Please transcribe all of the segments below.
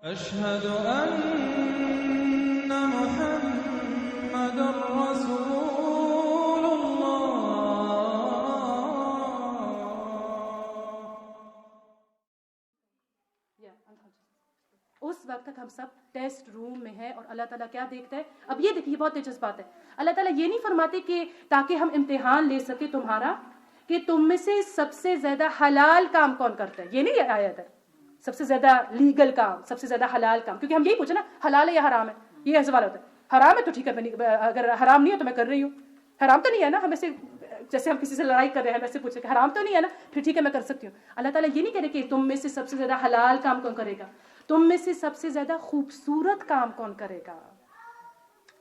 أشهد أن محمد رسول الله. اس وقت تک ہم سب ٹیسٹ روم میں ہیں اور اللہ تعالیٰ کیا دیکھتا ہے. اب یہ دیکھیے بہت دلچسپ بات ہے, اللہ تعالیٰ یہ نہیں فرماتے کہ تاکہ ہم امتحان لے سکے تمہارا کہ تم میں سے سب سے زیادہ حلال کام کون کرتا ہے, یہ نہیں آیت ہے. سب سے زیادہ لیگل کام, سب سے زیادہ حلال کام, کیونکہ ہم یہی پوچھے نا حلال ہے یا حرام ہے, یہ سوال ہوتا ہے. حرام ہے تو ٹھیک ہے, اگر حرام نہیں ہے تو میں کر رہی ہوں. حرام تو نہیں ہے نا, ہم ایسے جیسے ہم کسی سے لڑائی کر رہے ہیں ویسے پوچھے کہ حرام تو نہیں ہے نا, پھر ٹھیک ہے میں کر سکتی ہوں. اللہ تعالیٰ یہ نہیں کہہ رہے کہ تم میں سے سب سے زیادہ حلال کام کون کرے گا, تم میں سے سب سے زیادہ خوبصورت کام کون کرے گا.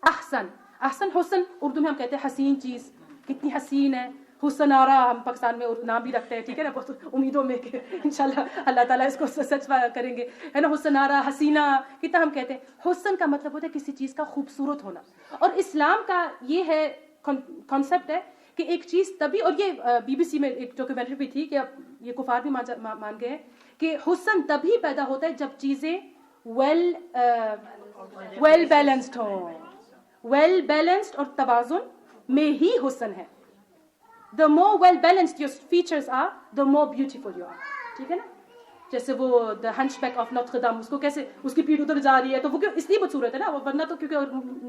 احسن, احسن حسن اردو میں ہم کہتے ہیں حسین چیز, کتنی حسین ہے. حسن آرا ہم پاکستان میں نام بھی رکھتے ہیں, ٹھیک ہے نا, بہت امیدوں میں کہ انشاءاللہ اللہ تعالیٰ اس کو سچ کریں گے, ہے نا. حسن آرا, حسینہ, کتنا ہم کہتے ہیں. حسن کا مطلب ہوتا ہے کسی چیز کا خوبصورت ہونا, اور اسلام کا یہ ہے کانسیپٹ ہے کہ ایک چیز تبھی, اور یہ BBC میں ایک ڈاکیومنٹری بھی تھی کہ اب یہ کفار بھی مان گئے ہیں کہ حسن تبھی پیدا ہوتا ہے جب چیزیں ویل بیلنسڈ ہوں. ویل بیلنسڈ اور توازن میں ہی حسن ہے. The more well balanced your features are, the more beautiful you are. ٹھیک ہے نا. جیسے وہ The Hunchback of Notre Dame, اس کو کیسے اس کی پیٹھ ادھر جا رہی ہے تو وہ اس لیے بدصورت ہے نا, وہ ورنہ تو کیونکہ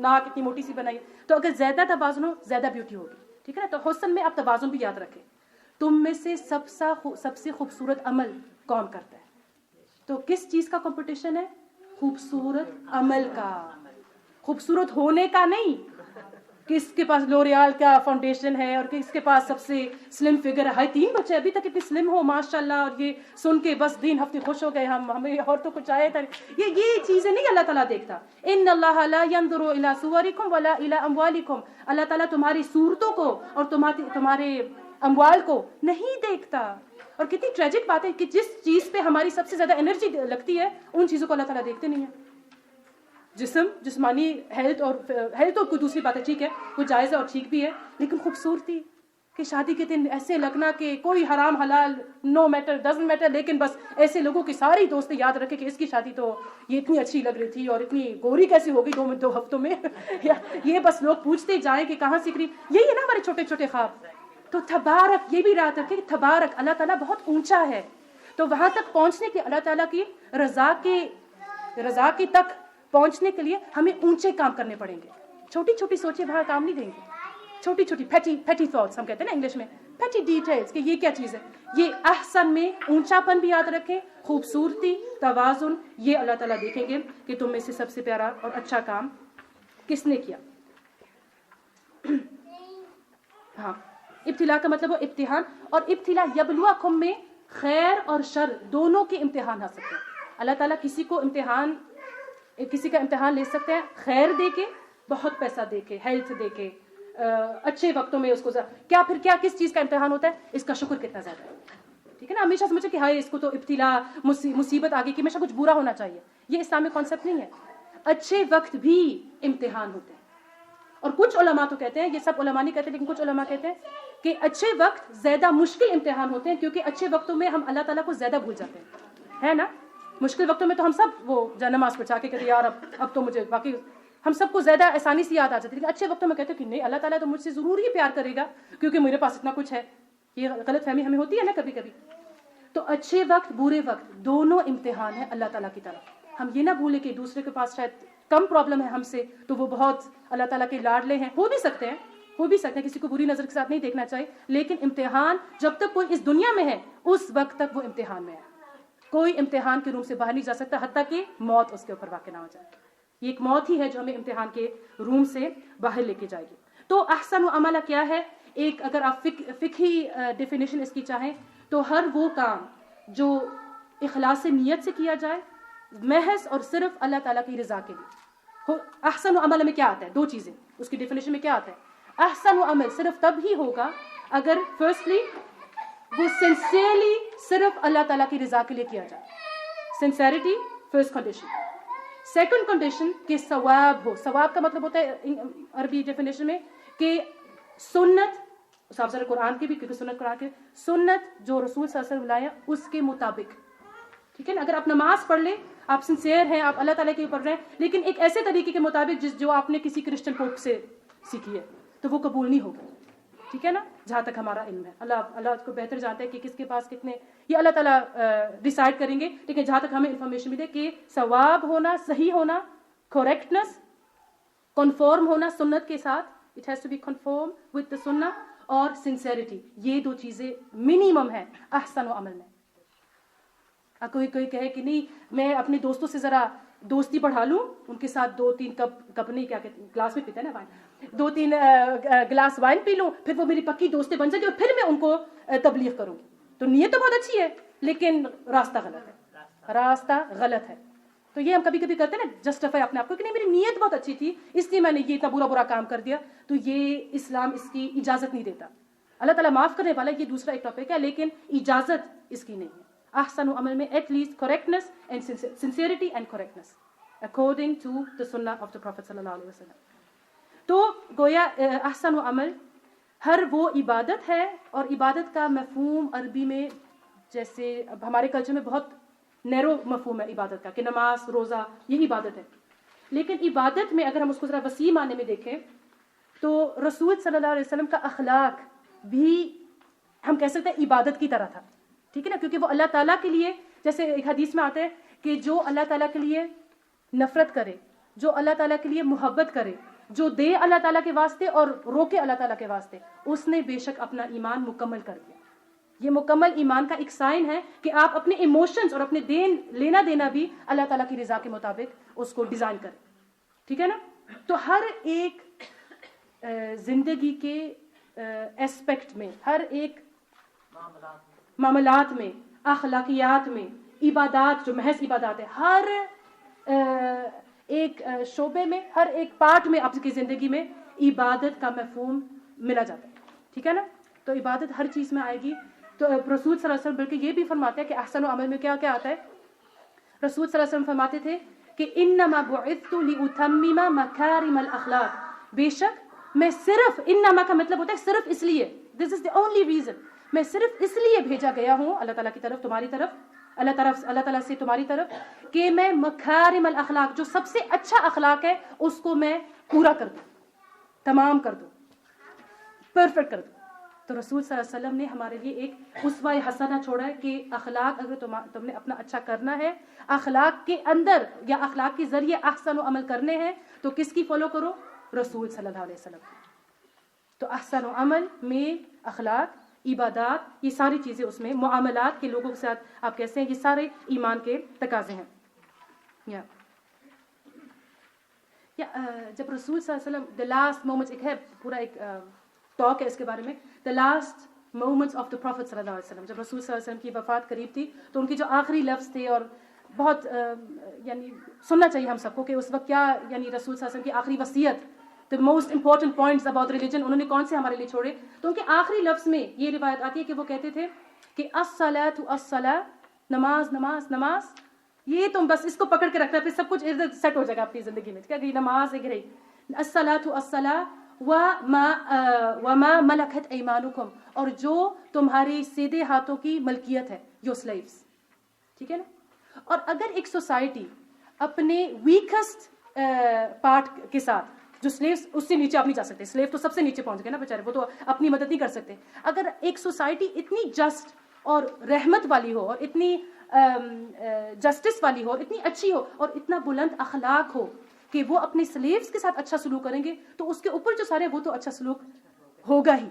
ناک اتنی موٹی سی بنائی, تو اگر زیادہ توازن ہو زیادہ بیوٹی ہوگی. ٹھیک ہے نا. تو حسن میں آپ توازن بھی یاد رکھیں. تم میں سے سب سے خوبصورت عمل کون کرتا ہے, تو کس چیز کا کمپٹیشن ہے, خوبصورت عمل کا, خوبصورت ہونے کا نہیں. کس کے پاس لوریال کا فاؤنڈیشن ہے اور کس کے پاس سب سے سلم فگر ہے. 3 بچے ابھی تک اتنے سلم ہو ماشاءاللہ, اور یہ سن کے بس 3 ہفتے خوش ہو گئے ہمیں اور تو کچھ آیا تھا. یہ چیزیں نہیں اللہ تعالیٰ دیکھتا. ان اللہ لا ينظر الى صورکم ولا الى اموالکم, اللہ تعالیٰ تمہاری صورتوں کو اور تمہارے اموال کو نہیں دیکھتا. اور کتنی ٹریجک بات ہے کہ جس چیز پہ ہماری سب سے زیادہ انرجی لگتی ہے ان چیزوں کو اللہ تعالیٰ دیکھتے نہیں ہیں. جسمانی ہیلتھ اور کوئی دوسری بات ہے, ٹھیک ہے وہ جائز ہے اور ٹھیک بھی ہے, لیکن خوبصورتی کہ شادی کے دن ایسے لگنا کہ کوئی حرام حلال نو میٹر ڈزنٹ میٹر, لیکن بس ایسے لوگوں کی ساری دوستیں یاد رکھے کہ اس کی شادی تو یہ اتنی اچھی لگ رہی تھی اور اتنی گوری کیسی ہو گئی 2 ہفتوں میں. یہ بس لوگ پوچھتے جائیں کہ کہاں سیکھ رہی. یہی ہے نا ہمارے چھوٹے چھوٹے خواب. تو تبارک, یہ بھی یاد رکھے کہ تبارک اللہ تعالیٰ بہت اونچا ہے, تو وہاں تک پہنچنے کے اللہ تعالیٰ کی رضا کے تک پہنچنے کے لیے ہمیں اونچے کام کرنے پڑیں گے. چھوٹی چھوٹی سوچیں وہاں کام نہیں دیں گے. چھوٹی چھوٹی پیٹی تھاٹس ہم کہتے ہیں نا انگلش میں, پیٹی ڈیٹیلز کہ یہ کیا چیز ہے. یہ احسن میں اونچا پن بھی یاد رکھیں, خوبصورتی, توازن, یہ اللہ تعالیٰ دیکھیں گے کہ تم میں سے سب سے پیارا اور اچھا کام کس نے کیا. ہاں, ابتلا کا مطلب وہ امتحان, اور ابتلا یبلوکم میں خیر اور شر دونوں کے امتحان آ سکتے ہیں. اللہ تعالیٰ کسی کا امتحان لے سکتے ہیں خیر دے کے, بہت پیسہ دے کے, ہیلتھ دے کے, اچھے وقتوں میں اس کو کیا کس چیز کا امتحان ہوتا ہے, اس کا شکر کتنا زیادہ ہے. ٹھیک ہے نا. ہمیشہ سمجھے کہ ہائے اس کو تو ابتلا مصیبت آگے کی ہمیشہ کچھ برا ہونا چاہیے, یہ اسلامی کانسیپٹ نہیں ہے. اچھے وقت بھی امتحان ہوتے ہیں, اور کچھ علماء تو کہتے ہیں, یہ سب علماء نہیں کہتے لیکن کچھ علماء کہتے ہیں کہ اچھے وقت زیادہ مشکل امتحان ہوتے ہیں, کیونکہ اچھے وقتوں میں ہم اللہ تعالیٰ کو زیادہ بھول جاتے ہیں, ہے نا. مشکل وقتوں میں تو ہم سب وہ نماز پڑھا کے کہتے یار اب تو مجھے باقی ہم سب کو زیادہ آسانی سے یاد آ جاتی ہے, لیکن اچھے وقتوں میں کہتے ہیں کہ نہیں اللہ تعالیٰ تو مجھ سے ضرور ہی پیار کرے گا کیونکہ میرے پاس اتنا کچھ ہے. یہ غلط فہمی ہمیں ہوتی ہے نا کبھی کبھی. تو اچھے وقت برے وقت دونوں امتحان ہے اللہ تعالیٰ کی طرف. ہم یہ نہ بھولیں کہ دوسرے کے پاس شاید کم پرابلم ہے ہم سے تو وہ بہت اللہ تعالیٰ کے لاڈلے ہیں, ہو بھی سکتے ہیں, کسی کو بری نظر کے ساتھ نہیں دیکھنا چاہیے, لیکن امتحان جب تک کوئی اس دنیا میں ہے اس وقت تک وہ امتحان میں ہے. کوئی امتحان کے روم سے باہر نہیں جا سکتا حتیٰ کہ موت اس کے اوپر واقع نہ ہو جائے. یہ ایک موت ہی ہے جو ہمیں امتحان کے روم سے باہر لے کے جائے گی. تو احسن و عملہ کیا ہے, ایک اگر آپ فقہی ڈیفینیشن اس کی چاہیں تو ہر وہ کام جو اخلاص نیت سے کیا جائے محض اور صرف اللہ تعالیٰ کی رضا کے لیے. احسن و عمل میں کیا آتا ہے, 2 چیزیں اس کی ڈیفینیشن میں کیا آتا ہے. احسن و عمل صرف تب ہی ہوگا اگر فرسٹلی وہ سنسیئرلی صرف اللہ تعالیٰ کی رضا کے لیے کیا جائے. Sincerity first condition. Second condition کہ ثواب ہو. ثواب کا مطلب ہوتا ہے عربی ڈیفینیشن میں کہ سنت, صاحب قرآن کی بھی, کیونکہ سنت قرآن کے سنت جو رسول صلی اللہ علیہ وسلم لایا اس کے مطابق. ٹھیک ہے نا. اگر آپ نماز پڑھ لیں, آپ سنسیئر ہیں, آپ اللہ تعالیٰ کے پڑھ رہے ہیں, لیکن ایک ایسے طریقے کے مطابق جو آپ نے کسی کرسچن پوپ سے سیکھی ہے, تو وہ قبول نہیں ہوگی. ٹھیک ہے نا, جہاں تک ہمارا علم ہے. اللہ کو بہتر جانتا ہے کہ کس کے پاس کتنے, یہ اللہ تعالیٰ ڈیسائیڈ کریں گے. لیکن جہاں تک ہمیں انفارمیشن ملے کہ ثواب ہونا, صحیح ہونا, کریکٹنس, کنفارم ہونا سنت کے ساتھ, it has to be conform with the سنہ, اور سنسیئرٹی, یہ 2 چیزیں منیمم ہیں احسن و عمل میں. کوئی کہے کہ نہیں میں اپنے دوستوں سے ذرا دوستی بڑھا لوں, ان کے ساتھ 2-3 کپ نہیں, کیا کہتے ہیں گلاس میں پیتے ہیں نا وائن, 2-3 گلاس وائن پی لوں, پھر وہ میری پکی دوستیں بن جائیں گی اور پھر میں ان کو تبلیغ کروں گی. تو نیت تو بہت اچھی ہے, لیکن راستہ غلط ہے, راستہ غلط ہے. تو یہ ہم کبھی کبھی کرتے ہیں نا, جسٹیفائی اپنے آپ کو کہ نہیں میری نیت بہت اچھی تھی اس لیے میں نے یہ اتنا برا کام کر دیا. تو یہ اسلام اس کی اجازت نہیں دیتا. اللہ تعالیٰ معاف کرنے والا, یہ دوسرا ایک ٹاپک ہے, لیکن اجازت اس کی نہیں ہے. احسن و عمل میں at least correctness and sincerity and correctness according to the سنہ آف دا پروفیٹ صلی اللہ علیہ وسلم. تو گویا احسن و عمل ہر وہ عبادت ہے, اور عبادت کا مفہوم عربی میں جیسے اب ہمارے کلچر میں بہت نیرو مفہوم ہے عبادت کا, کہ نماز روزہ یہ عبادت ہے. لیکن عبادت میں اگر ہم اس کو ذرا وسیع معنی میں دیکھیں تو رسول صلی اللہ علیہ وسلم کا اخلاق بھی ہم کہہ سکتے ہیں عبادت کی طرح تھا. ٹھیک ہے نا, کیونکہ وہ اللہ تعالیٰ کے لیے, جیسے ایک حدیث میں آتا ہے کہ جو اللہ تعالیٰ کے لیے نفرت کرے, جو اللہ تعالیٰ کے لیے محبت کرے, جو دے اللہ تعالیٰ کے واسطے اور روکے اللہ تعالیٰ کے واسطے, اس نے بے شک اپنا ایمان مکمل کر دیا. یہ مکمل ایمان کا ایک سائن ہے کہ آپ اپنے ایموشنز اور اپنے لینا دینا بھی اللہ تعالیٰ کی رضا کے مطابق اس کو ڈیزائن کریں. ٹھیک ہے نا. تو ہر ایک زندگی کے ایسپیکٹ میں, ہر ایک معاملات میں, اخلاقیات میں, عبادات جو محض عبادات ہے, ہر ایک شعبے میں, ہر ایک پارٹ میں آپ کی زندگی میں عبادت کا مفہوم ملا جاتا ہے. ٹھیک ہے نا. تو عبادت ہر چیز میں آئے گی. تو رسول صلی اللہ علیہ وسلم بلکہ یہ بھی فرماتے ہیں کہ احسن و عمل میں کیا کیا آتا ہے. رسول صلی اللہ علیہ وسلم فرماتے تھے کہ انما بعثت لاتمم مکارم الاخلاق, بے شک میں صرف, انما کا مطلب ہوتا ہے صرف اس لیے, دس از the only reason, میں صرف اس لیے بھیجا گیا ہوں اللہ تعالیٰ کی طرف, تمہاری طرف, اللہ تعالیٰ سے تمہاری طرف, کہ میں مکارم الاخلاق, جو سب سے اچھا اخلاق ہے, اس کو میں پورا کر دوں, تمام کر دوں, پرفیکٹ کر دوں. تو رسول صلی اللہ علیہ وسلم نے ہمارے لیے ایک اسوہ حسنہ چھوڑا ہے کہ اخلاق اگر تم نے اپنا اچھا کرنا ہے, اخلاق کے اندر یا اخلاق کے ذریعے احسن و عمل کرنے ہیں, تو کس کی فالو کرو؟ رسول صلی اللہ علیہ وسلم. تو احسن و عمل میں اخلاق, عبادات, یہ ساری چیزیں اس میں, معاملات کے لوگوں کے ساتھ آپ کیسے ہیں, یہ سارے ایمان کے تقاضے ہیں. یا جب رسول صلی اللہ علیہ وسلم دا لاسٹ مومنٹس, ایک ہے پورا ایک ٹاک ہے اس کے بارے میں, the last moments of the prophet صلی اللہ علیہ وسلم, جب رسول صلی اللہ علیہ وسلم کی وفات قریب تھی تو ان کی جو آخری لفظ تھے, اور بہت یعنی سننا چاہیے ہم سب کو کہ اس وقت کیا, یعنی رسول صلی اللہ علیہ وسلم کی آخری وصیت, the most important points about religion انہوں نے کون سے ہمارے لیے چھوڑے. تو ان کے آخری لفظ میں یہ روایت آتی ہے کہ وہ کہتے تھے کہ الصلاۃ الصلاۃ, نماز نماز نماز, یہ تم بس اس کو پکڑ کے رکھنا, پھر سب کچھ ادھر سیٹ ہو جائے گا اپنی زندگی میں. کیا کہ نماز ایک رہی, الصلاۃ الصلاۃ وما ملکت ایمانکم, اور جو تمہاری سیدھے ہاتھوں کی ملکیت ہے, یور سلیوز. ٹھیک ہے نا. اور اگر ایک سوسائٹی اپنے ویکسٹ پارٹ کے ساتھ, جو سلیوز اس سے نیچے آپ نہیں جا سکتے, سلیو تو سب سے نیچے پہنچ گئے نا بیچارے, وہ تو اپنی مدد نہیں کر سکتے. اگر ایک سوسائٹی اتنی جسٹ اور رحمت والی ہو, اور اتنی جسٹس والی ہو, اتنی اچھی ہو, اور اتنا بلند اخلاق ہو کہ وہ اپنے سلیوز کے ساتھ اچھا سلوک کریں گے, تو اس کے اوپر جو سارے, وہ تو اچھا سلوک ہوگا ہی.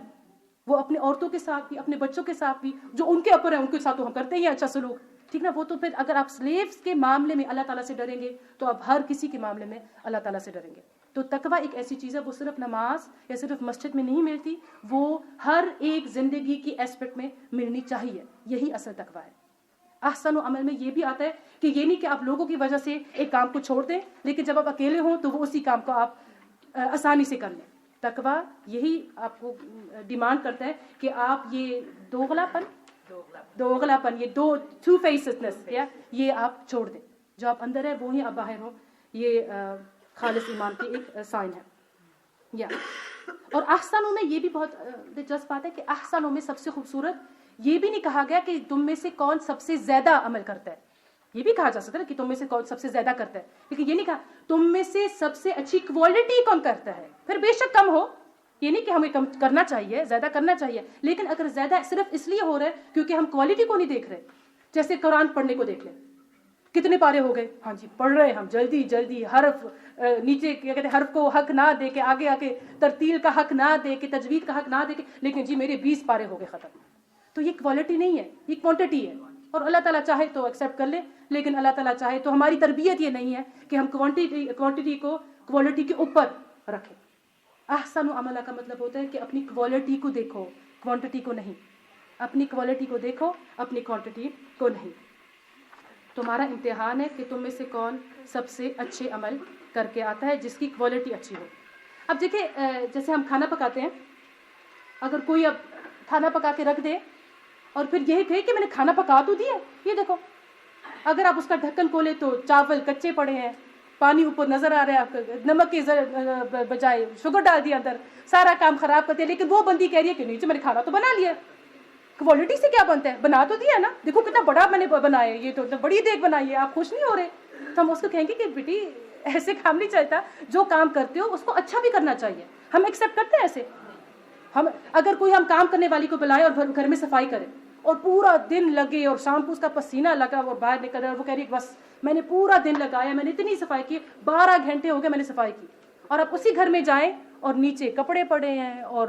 وہ اپنے عورتوں کے ساتھ بھی, اپنے بچوں کے ساتھ بھی, جو ان کے اوپر ہے ان کے ساتھ تو ہم کرتے ہی اچھا سلوک. ٹھیک نا. وہ تو پھر اگر آپ سلیوز کے معاملے میں اللہ تعالیٰ سے ڈریں گے, تو آپ ہر کسی کے معاملے میں اللہ تعالیٰ سے ڈریں گے. تو تقویٰ ایک ایسی چیز ہے, وہ صرف نماز یا صرف مسجد میں نہیں ملتی, وہ ہر ایک زندگی کی ایسپیکٹ میں ملنی چاہیے. یہی اصل تقویٰ ہے. احسن و عمل میں یہ بھی آتا ہے کہ یہ نہیں کہ آپ لوگوں کی وجہ سے ایک کام کو چھوڑ دیں, لیکن جب آپ اکیلے ہوں تو وہ اسی کام کو آپ آسانی سے کر لیں. تقویٰ یہی آپ کو ڈیمانڈ کرتا ہے کہ آپ یہ دوغلا پن, یہ ٹو فیسنس, یہ آپ چھوڑ دیں. جو آپ اندر ہے وہی آپ باہر ہوں. یہ خالص ایمان کی ایک سائن ہے. یا اور احسنوں میں یہ بھی بہت دلچسپ بات ہے کہ احسنوں میں سب سے خوبصورت یہ بھی نہیں کہا گیا کہ تم میں سے کون سب سے زیادہ عمل کرتا ہے, یہ بھی کہا جا سکتا ہے کہ تم میں سے کون سب سے زیادہ کرتا ہے، لیکن یہ نہیں کہا تم میں سے سب سے اچھی کوالٹی کون کرتا ہے. پھر بے شک کم ہو، یہ نہیں کہ ہمیں کم کرنا چاہیے، زیادہ کرنا چاہیے، لیکن اگر زیادہ صرف اس لیے ہو رہا ہے کیونکہ ہم کوالٹی کو نہیں دیکھ رہے. جیسے قرآن پڑھنے کو دیکھ لیں، کتنے پارے ہو گئے، ہاں جی پڑھ رہے ہیں ہم جلدی جلدی، حرف نیچے کیا کہتے ہیں حرف کو حق نہ دے کے، آگے آ کے ترتیل کا حق نہ دے کے، تجوید کا حق نہ دے کے، لیکن جی میرے 20 پارے ہو گئے ختم. تو یہ کوالٹی نہیں ہے، یہ کوانٹٹی ہے. اور اللہ تعالیٰ چاہے تو ایکسیپٹ کر لے، لیکن اللہ تعالیٰ چاہے تو ہماری تربیت یہ نہیں ہے کہ ہم کوانٹٹی کو کوالٹی کے اوپر رکھیں. احسن عملہ کا مطلب ہوتا ہے کہ اپنی کوالٹی کو دیکھو، کوانٹٹی کو نہیں. اپنی کوالٹی کو دیکھو، اپنی کوانٹٹی کو نہیں. تمہارا امتحان ہے کہ تم میں سے کون سب سے اچھے عمل کر کے آتا ہے، جس کی کوالٹی اچھی ہو. اب دیکھیں جیسے ہم کھانا پکاتے ہیں، اگر کوئی اب کھانا پکا کے رکھ دے اور پھر یہی کہے کہ میں نے کھانا پکا تو دیا، یہ دیکھو اگر آپ اس کا ڈھکن کھولے تو چاول کچے پڑے ہیں، پانی اوپر نظر آ رہا ہے، نمک کے بجائے شوگر ڈال دیا اندر، سارا کام خراب کرتے ہیں. لیکن وہ بندی کہہ رہی ہے کہ نہیں میں نے کھانا تو بنا لیا. کوالٹی سے کیا بنتا ہے؟ بنا تو دیا نا، دیکھو کتنا بڑا میں نے بنایا، یہ تو بڑی دیگ بنائی ہے، آپ خوش نہیں ہو رہے. تو ہم اس کو کہیں گے کہ بیٹی ایسے کام نہیں چلتا، جو کام کرتے ہو اس کو اچھا بھی کرنا چاہیے. ہم ایکسیپٹ کرتے ہیں ایسے. ہم اگر کوئی ہم کام کرنے والی کو بلائے اور گھر میں صفائی کرے اور پورا دن لگے اور شام کو اس کا پسینہ لگا اور باہر نکل رہا ہے اور وہ کہہ رہی ہے بس میں نے پورا دن لگایا، میں نے اتنی صفائی کی، 12 گھنٹے ہو گئے میں نے صفائی کی، اور آپ اسی گھر میں جائیں اور نیچے کپڑے پڑے ہیں اور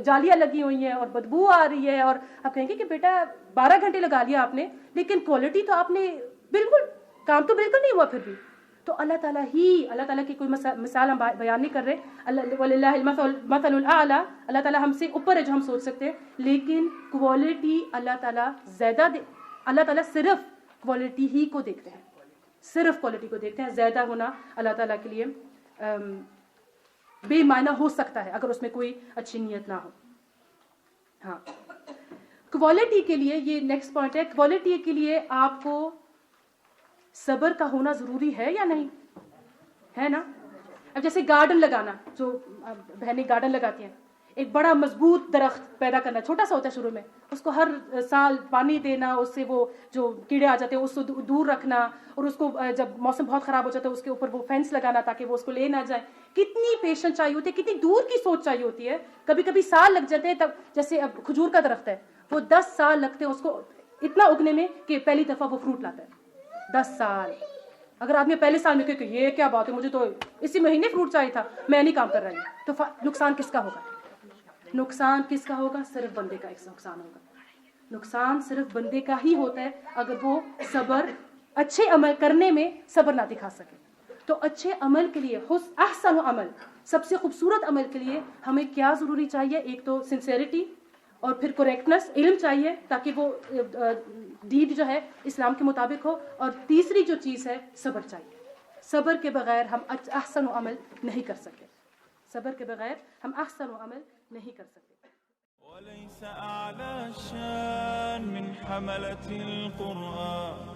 جالیاں لگی ہوئی ہیں اور بدبو آ رہی ہے، اور آپ کہیں گے کہ بیٹا 12 گھنٹے لگا لیا آپ نے، لیکن کوالٹی تو آپ نے بالکل، کام تو بالکل نہیں ہوا پھر بھی. تو اللہ تعالیٰ کی کوئی مثال ہم بیان نہیں کر رہے. وَلِلَّهِ الْمَثَلُ الْأَعْلَى، اللہ تعالیٰ ہم سے اوپر ہے جو ہم سوچ سکتے ہیں، لیکن کوالٹی اللہ تعالیٰ زیادہ اللہ تعالیٰ صرف کوالٹی ہی کو دیکھتے ہیں، صرف کوالٹی کو دیکھتے ہیں. زیادہ ہونا اللہ تعالیٰ کے لیے بے معنی ہو سکتا ہے اگر اس میں کوئی اچھی نیت نہ ہو. ہاں، کوالٹی کے لیے یہ نیکسٹ پوائنٹ ہے، کوالٹی کے لیے آپ کو صبر کا ہونا ضروری ہے یا نہیں ہے نا. اب جیسے گارڈن لگانا، جو بہنیں گارڈن لگاتی ہیں، ایک بڑا مضبوط درخت پیدا کرنا، چھوٹا سا ہوتا ہے شروع میں، اس کو ہر سال پانی دینا، اس سے وہ جو کیڑے آ جاتے ہیں اس سے دور رکھنا، اور اس کو جب موسم بہت خراب ہو جاتا ہے اس کے اوپر وہ فینس لگانا تاکہ وہ اس کو لے نہ جائے. کتنی پیشنس چاہیے ہوتی ہے، کتنی دور کی سوچ چاہیے ہوتی ہے. کبھی کبھی سال لگ جاتے ہیں. تب جیسے اب کھجور کا درخت ہے، وہ 10 سال لگتے ہیں اس کو اتنا اگنے میں کہ پہلی دفعہ وہ فروٹ لاتا ہے. 10 سال. اگر آدمی پہلے سال میں کہ یہ کیا بات ہے، مجھے تو اسی مہینے فروٹ چاہیے تھا، میں نہیں کام کر رہی ہوں، تو نقصان کس کا ہوگا؟ نقصان کس کا ہوگا؟ صرف بندے کا ایک نقصان ہوگا. نقصان صرف بندے کا ہی ہوتا ہے اگر وہ صبر، اچھے عمل کرنے میں صبر نہ دکھا سکے. تو اچھے عمل کے لیے، احسن عمل، سب سے خوبصورت عمل کے لیے ہمیں کیا ضروری چاہیے؟ ایک تو سنسیئرٹی، اور پھر کریکٹنس، علم چاہیے تاکہ وہ ڈیڈ جو ہے اسلام کے مطابق ہو، اور تیسری جو چیز ہے صبر چاہیے. صبر کے بغیر ہم احسن عمل نہیں کر سکتے. صبر کے بغیر ہم احسن عمل نہیں کر سکتے. وليس أعلى الشان من حملة القرآن